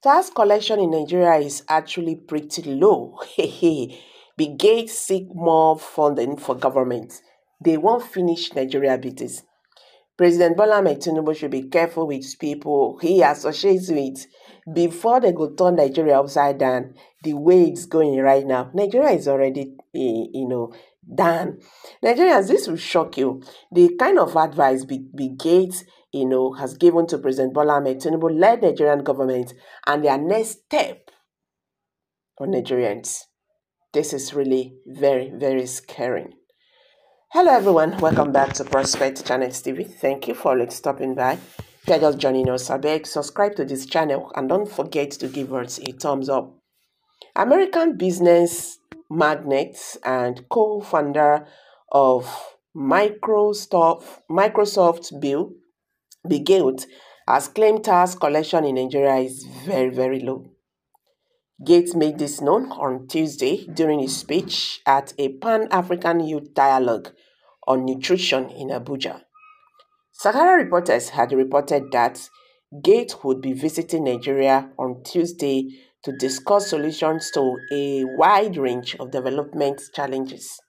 Tax collection in Nigeria is actually pretty low. Big Gates seek more funding for government. They won't finish Nigeria business. President Bola Ahmed Tinubu should be careful with people he associates with before they go turn Nigeria upside down the way it's going right now. Nigeria is already, done. Nigerians, this will shock you. The kind of advice Big Gates, has given to President Bola Ahmed Tinubu led Nigerian government and their next step on Nigerians. This is really very, very scary. Hello everyone, welcome back to Prospect Channels TV. Thank you for stopping by. If you're just joining us, I beg, subscribe to this channel and don't forget to give us a thumbs up. American business magnate and co-founder of Microsoft Bill Gates has claimed tax collection in Nigeria is very, very low. Gates made this known on Tuesday during his speech at a Pan-African Youth Dialogue on Nutrition in Abuja. Sahara reporters had reported that Gates would be visiting Nigeria on Tuesday to discuss solutions to a wide range of development challenges.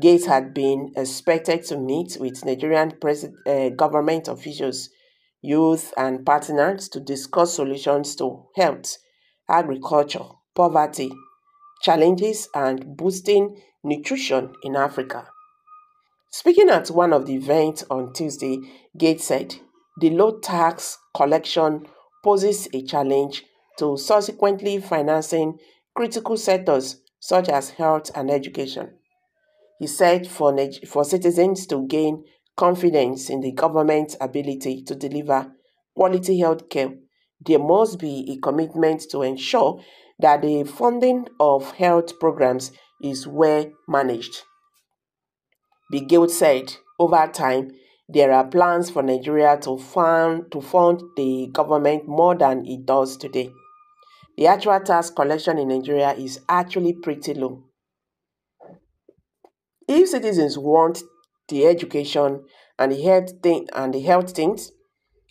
Gates had been expected to meet with Nigerian government officials, youth, and partners to discuss solutions to health, agriculture, poverty, challenges, and boosting nutrition in Africa. Speaking at one of the events on Tuesday, Gates said the low tax collection poses a challenge to subsequently financing critical sectors such as health and education. He said for citizens to gain confidence in the government's ability to deliver quality health care, there must be a commitment to ensure that the funding of health programs is well managed. Big Gates said, over time, there are plans for Nigeria to fund the government more than it does today. The actual tax collection in Nigeria is actually pretty low. If citizens want the education and the health things,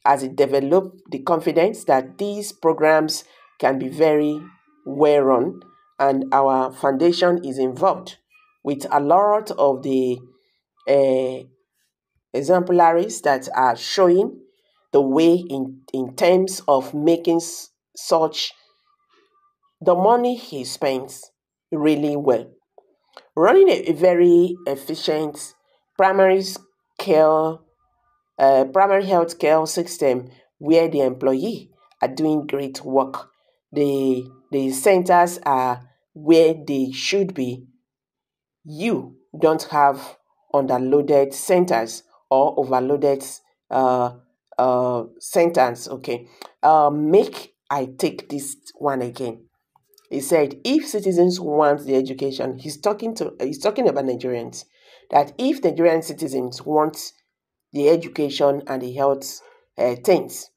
as it develop the confidence that these programs can be very well run, and our foundation is involved with a lot of the exemplaries that are showing the way in terms of making such the money he spends really well. Running a very efficient primary health care system where the employee are doing great work. The centers are where they should be. You don't have underloaded centers or overloaded centers. Okay. Make I take this one again. He said, if citizens want the education, he's talking about Nigerians, that if Nigerian citizens want the education and the health things,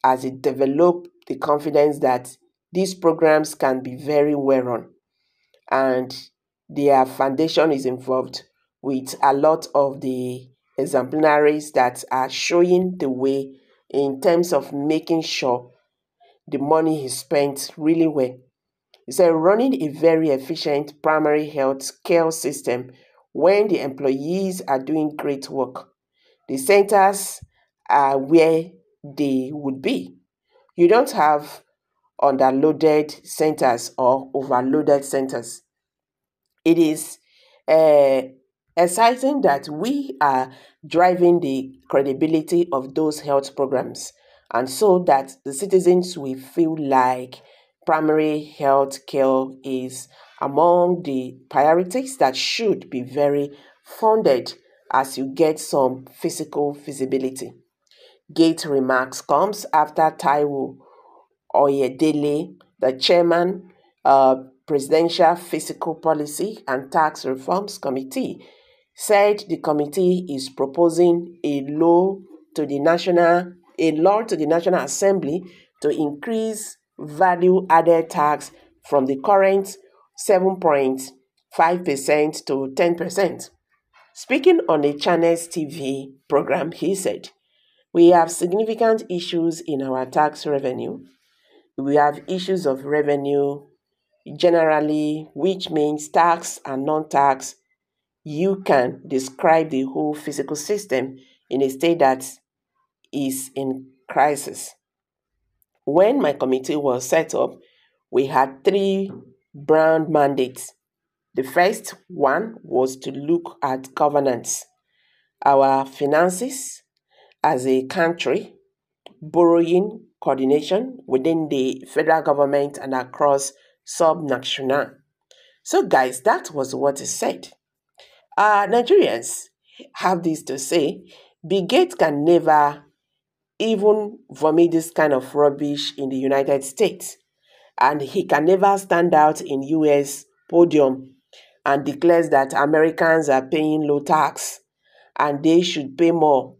as it develop the confidence that these programs can be very well run, and their foundation is involved with a lot of the exemplaries that are showing the way in terms of making sure the money is spent really well. He said running a very efficient primary health care system when the employees are doing great work. The centers are where they would be. You don't have underloaded centers or overloaded centers. It is exciting that we are driving the credibility of those health programs, and so that the citizens will feel like primary health care is among the priorities that should be very funded as you get some physical feasibility. Gates' remarks comes after Taiwo Oyedele, the chairman, Presidential Fiscal Policy and Tax Reforms Committee, said the committee is proposing a law to the National Assembly to increase value-added tax from the current 7.5% to 10%. Speaking on a Channels TV program, he said, "We have significant issues in our tax revenue. We have issues of revenue generally, which means tax and non-tax. You can describe the whole physical system in a state that is in crisis. When my committee was set up, we had three broad mandates. The first one was to look at governance, our finances as a country, borrowing coordination within the federal government and across sub-national. So guys, that was what is said. Nigerians have this to say, Bill Gates can never even vomit this kind of rubbish in the United States. And he can never stand out in US podium and declares that Americans are paying low tax and they should pay more.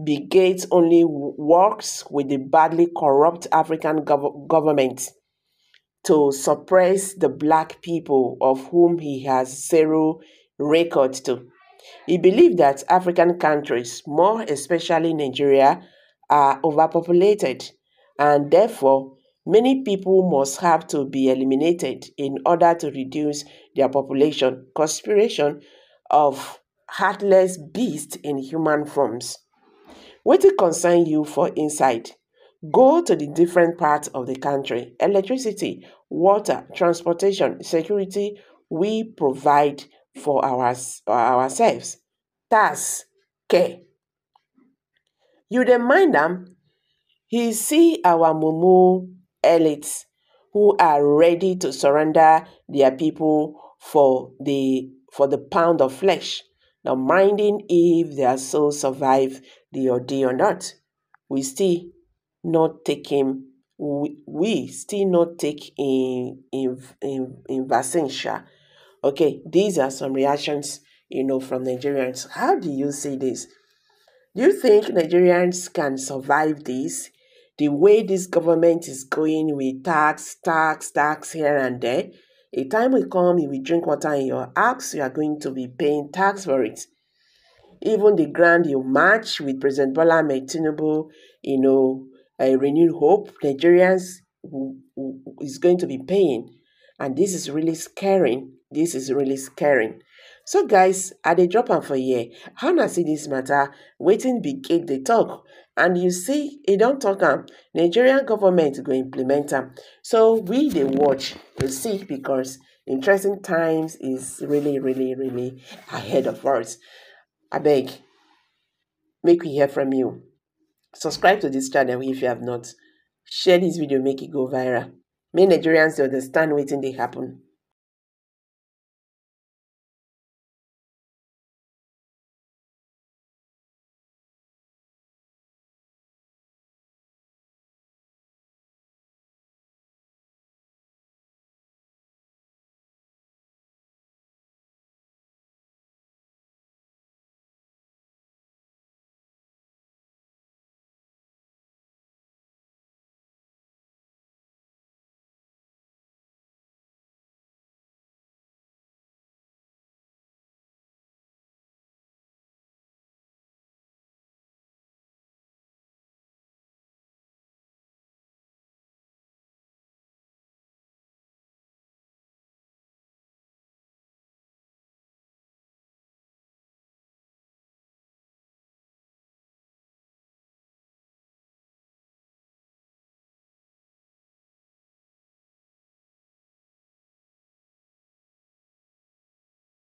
Bill Gates only works with the badly corrupt African government to suppress the black people of whom he has zero record to. He believed that African countries, more especially Nigeria, are overpopulated and therefore many people must have to be eliminated in order to reduce their population. Conspiration of heartless beasts in human forms. Wetin concern you for inside? Go to the different parts of the country. Electricity, water, transportation, security, we provide for ourselves. Tax, care. You dey mind am? He see our mumu elites who are ready to surrender their people for the pound of flesh, now minding if their soul survive the ordeal or not. We still not take him. We still not take in vaccine. Okay, these are some reactions, from Nigerians. How do you see this? Do you think Nigerians can survive this? The way this government is going with tax here and there, a time will come you will drink water in your house, you are going to be paying tax for it. Even the grand you march with President Bola Ahmed Tinubu, a renewed hope, Nigerians is going to be paying. And this is really scaring. This is really scaring. So guys, I dey drop am for here. How na see this matter? Wetin Bill Gates dey talk? And you see, e don talk am. Nigerian government go implement am. So we dey watch to see because interesting times is really, really, really ahead of us. Abeg, make we hear from you. Subscribe to this channel if you have not. Share this video, make it go viral. Make Nigerians dey understand wetin dey happen.